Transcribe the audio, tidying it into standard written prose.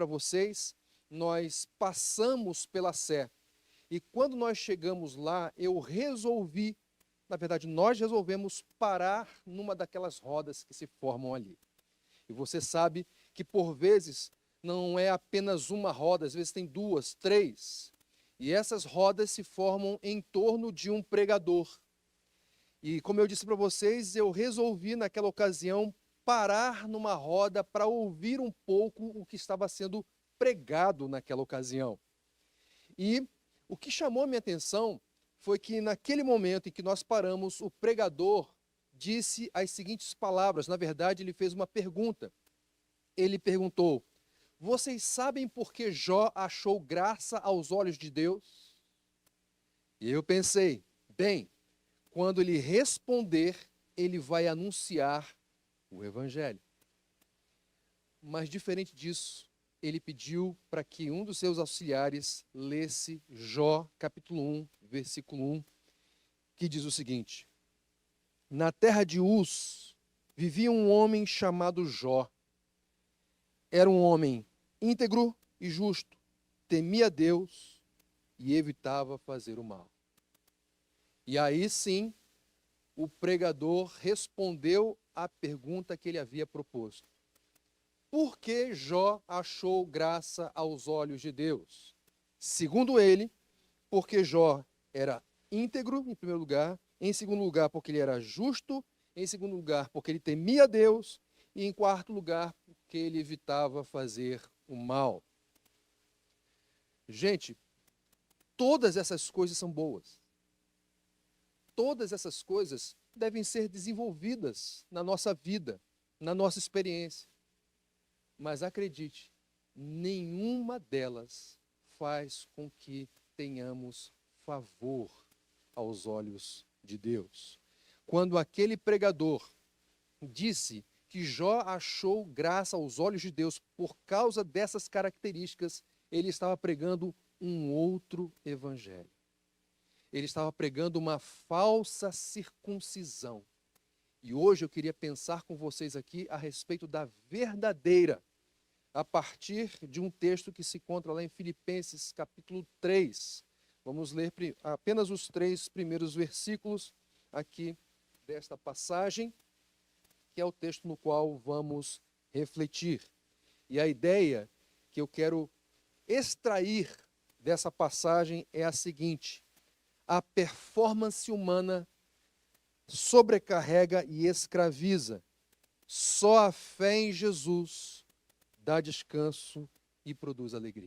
para vocês, nós passamos pela Sé. E quando nós chegamos lá, na verdade, nós resolvemos parar numa daquelas rodas que se formam ali. E você sabe que por vezes não é apenas uma roda, às vezes tem duas, três. E essas rodas se formam em torno de um pregador. E como eu disse para vocês, eu resolvi naquela ocasião parar numa roda para ouvir um pouco o que estava sendo pregado naquela ocasião. E o que chamou a minha atenção foi que naquele momento em que nós paramos, o pregador disse as seguintes palavras. Na verdade, ele fez uma pergunta. Ele perguntou: vocês sabem por que Jó achou graça aos olhos de Deus? E eu pensei, bem, quando ele responder, ele vai anunciar o Evangelho. Mas diferente disso, ele pediu para que um dos seus auxiliares lesse Jó, capítulo 1, versículo 1, que diz o seguinte: na terra de Uz vivia um homem chamado Jó. Era um homem íntegro e justo, temia Deus e evitava fazer o mal. E aí sim, o pregador respondeu à pergunta que ele havia proposto. Por que Jó achou graça aos olhos de Deus? Segundo ele, porque Jó era íntegro, em primeiro lugar, em segundo lugar, porque ele era justo, em segundo lugar, porque ele temia Deus, e em quarto lugar, porque ele evitava fazer o mal. Gente, todas essas coisas são boas. Todas essas coisas devem ser desenvolvidas na nossa vida, na nossa experiência. Mas acredite, nenhuma delas faz com que tenhamos favor aos olhos de Deus. Quando aquele pregador disse que Jó achou graça aos olhos de Deus por causa dessas características, ele estava pregando um outro evangelho. Ele estava pregando uma falsa circuncisão. E hoje eu queria pensar com vocês aqui a respeito da verdadeira, a partir de um texto que se encontra lá em Filipenses, capítulo 3. Vamos ler apenas os 3 primeiros versículos aqui desta passagem, que é o texto no qual vamos refletir. E a ideia que eu quero extrair dessa passagem é a seguinte: a performance humana sobrecarrega e escraviza. Só a fé em Jesus dá descanso e produz alegria.